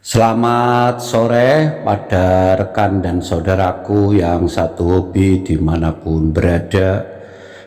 Selamat sore pada rekan dan saudaraku yang satu hobi dimanapun berada.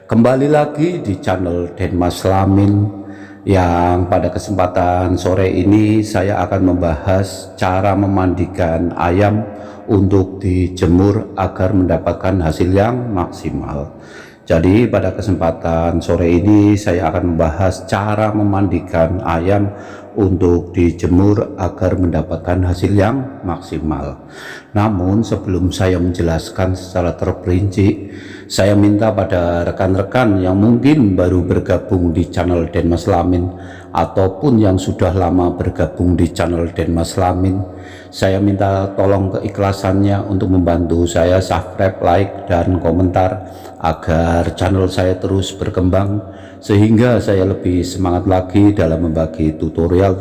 Kembali lagi di channel Den Mas Lamin, yang pada kesempatan sore ini saya akan membahas cara memandikan ayam untuk dijemur agar mendapatkan hasil yang maksimal. Jadi pada kesempatan sore ini saya akan membahas cara memandikan ayam untuk dijemur agar mendapatkan hasil yang maksimal. Namun sebelum saya menjelaskan secara terperinci, saya minta pada rekan-rekan yang mungkin baru bergabung di channel Den Mas Lamin ataupun yang sudah lama bergabung di channel Den Mas Lamin, saya minta tolong keikhlasannya untuk membantu saya subscribe, like, dan komentar agar channel saya terus berkembang, sehingga saya lebih semangat lagi dalam membagi tutorial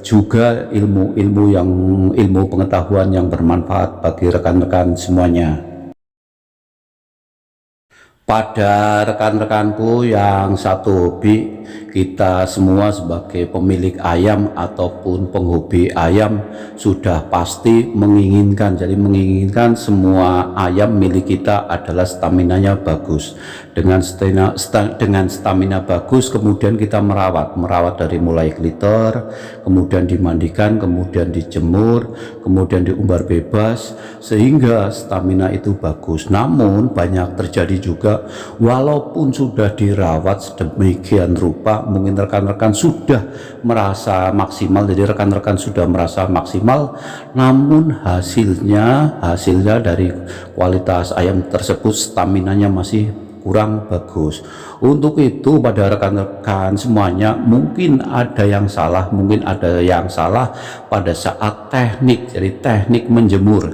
juga ilmu pengetahuan yang bermanfaat bagi rekan-rekan semuanya. Pada rekan-rekanku yang satu hobi, kita semua sebagai pemilik ayam ataupun penghobi ayam sudah pasti menginginkan, semua ayam milik kita adalah staminanya bagus. Dengan stamina bagus, kemudian kita merawat dari mulai glitter, kemudian dimandikan, kemudian dijemur, kemudian diumbar bebas, sehingga stamina itu bagus. Namun banyak terjadi juga, walaupun sudah dirawat sedemikian rupa, mungkin rekan-rekan sudah merasa maksimal, namun hasilnya dari kualitas ayam tersebut staminanya masih kurang bagus. Untuk itu pada rekan-rekan semuanya, mungkin ada yang salah pada saat teknik. Jadi teknik menjemur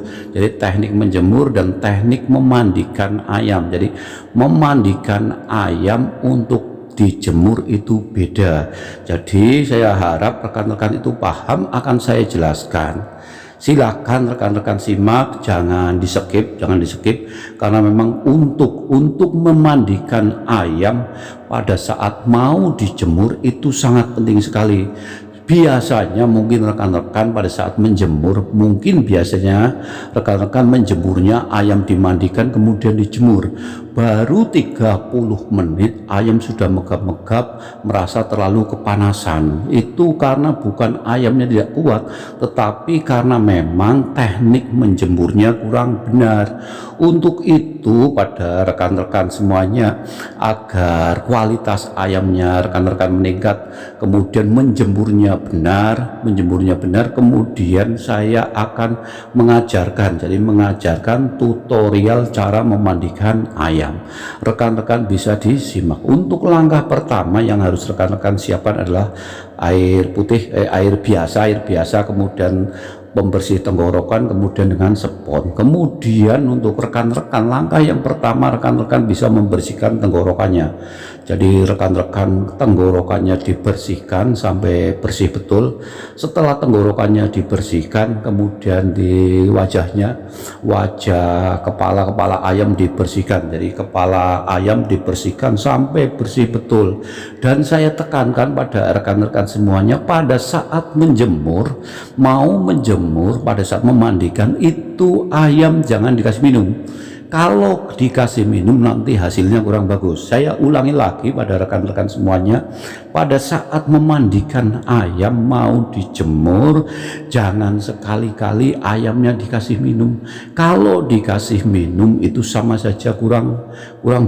dan teknik memandikan ayam. Jadi memandikan ayam untuk dijemur itu beda. Jadi saya harap rekan-rekan itu paham akan saya jelaskan. Silahkan rekan-rekan simak, jangan di skip, karena memang untuk memandikan ayam pada saat mau dijemur itu sangat penting sekali. Biasanya mungkin rekan-rekan pada saat menjemur, rekan-rekan menjemurnya ayam dimandikan kemudian dijemur, baru 30 menit ayam sudah megap-megap, merasa terlalu kepanasan. Itu karena bukan ayamnya tidak kuat, tetapi karena memang teknik menjemurnya kurang benar. Untuk itu pada rekan-rekan semuanya, agar kualitas ayamnya rekan-rekan meningkat, kemudian menjemurnya benar, kemudian saya akan mengajarkan tutorial cara memandikan ayam. Rekan-rekan bisa disimak. Untuk langkah pertama yang harus rekan-rekan siapkan adalah air biasa, kemudian pembersih tenggorokan, kemudian dengan spons. Kemudian untuk rekan-rekan, langkah yang pertama rekan-rekan bisa membersihkan tenggorokannya. Jadi rekan-rekan tenggorokannya dibersihkan sampai bersih betul. Setelah tenggorokannya dibersihkan, kemudian di wajah kepala ayam dibersihkan. Jadi kepala ayam dibersihkan sampai bersih betul. Dan saya tekankan pada rekan-rekan semuanya, pada saat pada saat memandikan itu ayam jangan dikasih minum. Kalau dikasih minum nanti hasilnya kurang bagus. Saya ulangi lagi pada rekan-rekan semuanya, pada saat memandikan ayam mau dijemur, jangan sekali-kali ayamnya dikasih minum. Kalau dikasih minum itu sama saja kurang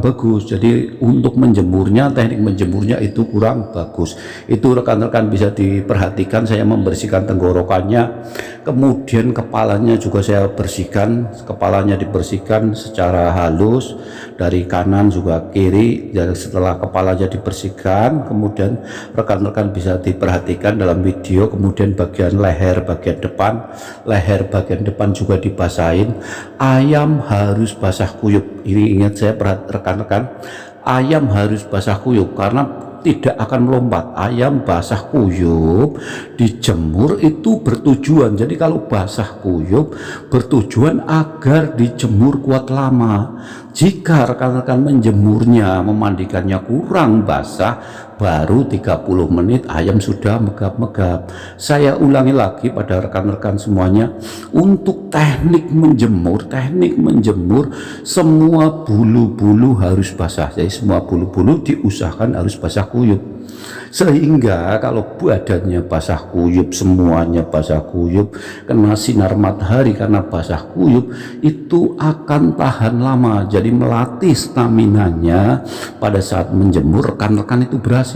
bagus. Jadi untuk teknik menjemurnya itu kurang bagus. Itu rekan-rekan bisa diperhatikan. Saya membersihkan tenggorokannya, kemudian kepalanya juga saya bersihkan. Kepalanya dibersihkan secara halus dari kanan juga kiri. Jadi setelah kepalanya dibersihkan, kemudian rekan-rekan bisa diperhatikan dalam video, kemudian bagian leher bagian depan juga dibasahin. Ayam harus basah kuyup. Ini ingat saya, rekan-rekan, ayam harus basah kuyup karena tidak akan melompat. Ayam basah kuyup dijemur itu bertujuan, jadi kalau basah kuyup bertujuan agar dijemur kuat lama. Jika rekan-rekan memandikannya kurang basah, baru 30 menit ayam sudah megap-megap. Saya ulangi lagi pada rekan-rekan semuanya, untuk teknik menjemur semua bulu-bulu harus basah. Jadi semua bulu-bulu diusahakan harus basah kuyup, sehingga kalau badannya basah kuyup, semuanya basah kuyup, kena sinar matahari karena basah kuyup, itu akan tahan lama. Jadi melatih staminanya pada saat menjemur rekan-rekan itu berhasil.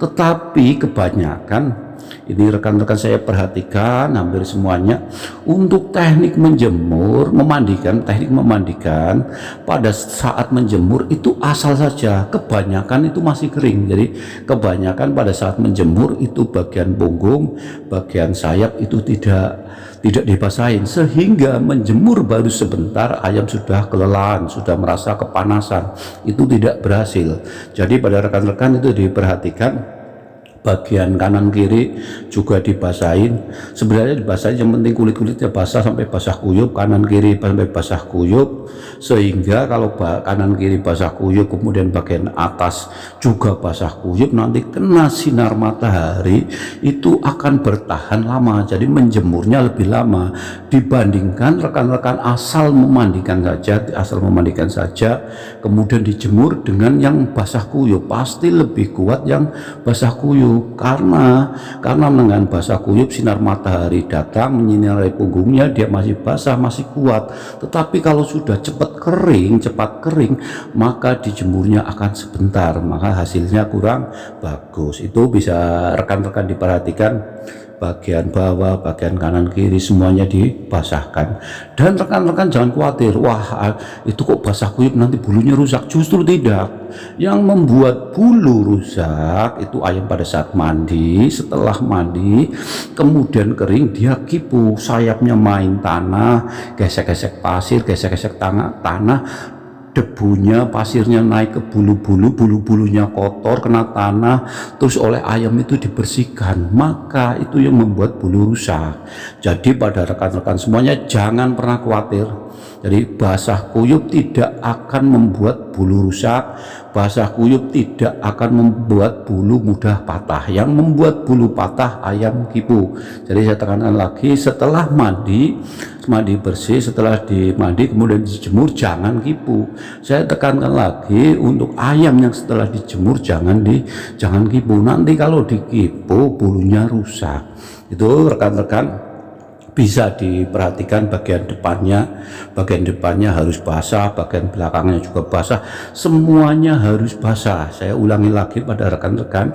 Tetapi kebanyakan, ini rekan-rekan saya perhatikan hampir semuanya, untuk teknik teknik memandikan pada saat menjemur itu asal saja, kebanyakan itu masih kering. Jadi kebanyakan pada saat menjemur itu bagian punggung, bagian sayap itu tidak dibasahin, sehingga menjemur baru sebentar ayam sudah kelelahan, sudah merasa kepanasan, itu tidak berhasil. Jadi pada rekan-rekan itu diperhatikan, bagian kanan kiri juga dibasahin. Sebenarnya dibasahin, yang penting kulit-kulitnya basah sampai basah kuyup, kanan kiri sampai basah kuyup, sehingga kalau kanan kiri basah kuyup kemudian bagian atas juga basah kuyup, nanti kena sinar matahari itu akan bertahan lama. Jadi menjemurnya lebih lama dibandingkan rekan-rekan asal memandikan saja kemudian dijemur dengan yang basah kuyup. Pasti lebih kuat yang basah kuyup, karena dengan basah kuyup sinar matahari datang menyinari punggungnya, dia masih basah, masih kuat. Tetapi kalau sudah cepat kering, maka dijemurnya akan sebentar, maka hasilnya kurang bagus. Itu bisa rekan-rekan diperhatikan, bagian bawah, bagian kanan kiri semuanya dibasahkan. Dan rekan-rekan jangan khawatir, wah itu kok basah kuyup nanti bulunya rusak. Justru tidak. Yang membuat bulu rusak itu ayam pada saat mandi. Setelah mandi kemudian kering, dia kipu, sayapnya main tanah, gesek-gesek pasir, gesek-gesek tanah, debunya, pasirnya naik ke bulu-bulunya kotor, kena tanah, terus oleh ayam itu dibersihkan, maka itu yang membuat bulu rusak. Jadi pada rekan-rekan semuanya jangan pernah khawatir. Jadi basah kuyup tidak akan membuat bulu rusak, basah kuyup tidak akan membuat bulu mudah patah. Yang membuat bulu patah ayam kipu. Jadi saya tekankan lagi, setelah mandi bersih, setelah dimandi kemudian dijemur, jangan kipu. Saya tekankan lagi, untuk ayam yang setelah dijemur jangan kipu. Nanti kalau dikipu bulunya rusak. Itu rekan-rekan bisa diperhatikan, bagian depannya harus basah, bagian belakangnya juga basah, semuanya harus basah. Saya ulangi lagi pada rekan-rekan,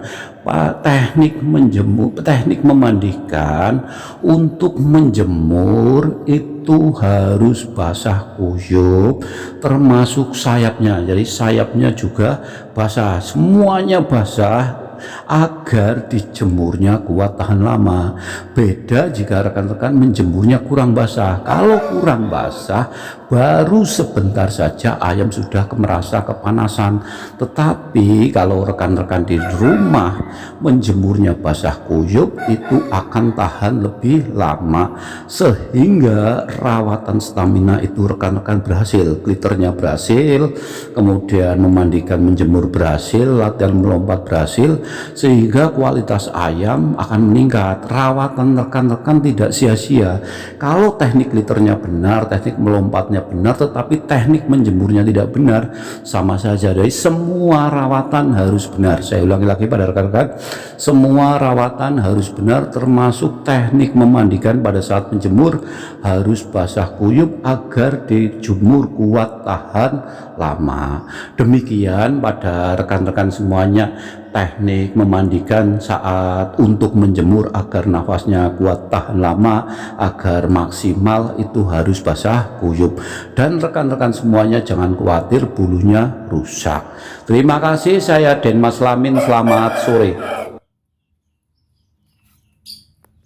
teknik memandikan untuk menjemur itu harus basah kuyup, termasuk sayapnya. Jadi sayapnya juga basah, semuanya basah agar dijemurnya kuat tahan lama. Beda jika rekan-rekan menjemurnya kurang basah. Kalau kurang basah baru sebentar saja ayam sudah merasa kepanasan. Tetapi kalau rekan-rekan di rumah menjemurnya basah kuyup, itu akan tahan lebih lama, sehingga rawatan stamina itu rekan-rekan berhasil, kliternya berhasil, kemudian memandikan menjemur berhasil, latihan melompat berhasil, sehingga kualitas ayam akan meningkat. Rawatan rekan-rekan tidak sia-sia. Kalau teknik liternya benar, teknik melompatnya benar, tetapi teknik menjemurnya tidak benar, sama saja. Jadi semua rawatan harus benar. Saya ulangi lagi pada rekan-rekan, semua rawatan harus benar, termasuk teknik memandikan pada saat menjemur harus basah kuyup agar dijemur kuat tahan lama. Demikian pada rekan-rekan semuanya, teknik memandikan saat untuk menjemur agar nafasnya kuat tahan lama, agar maksimal, itu harus basah kuyup. Dan rekan-rekan semuanya jangan khawatir bulunya rusak. Terima kasih, saya Den Mas Lamin, selamat sore.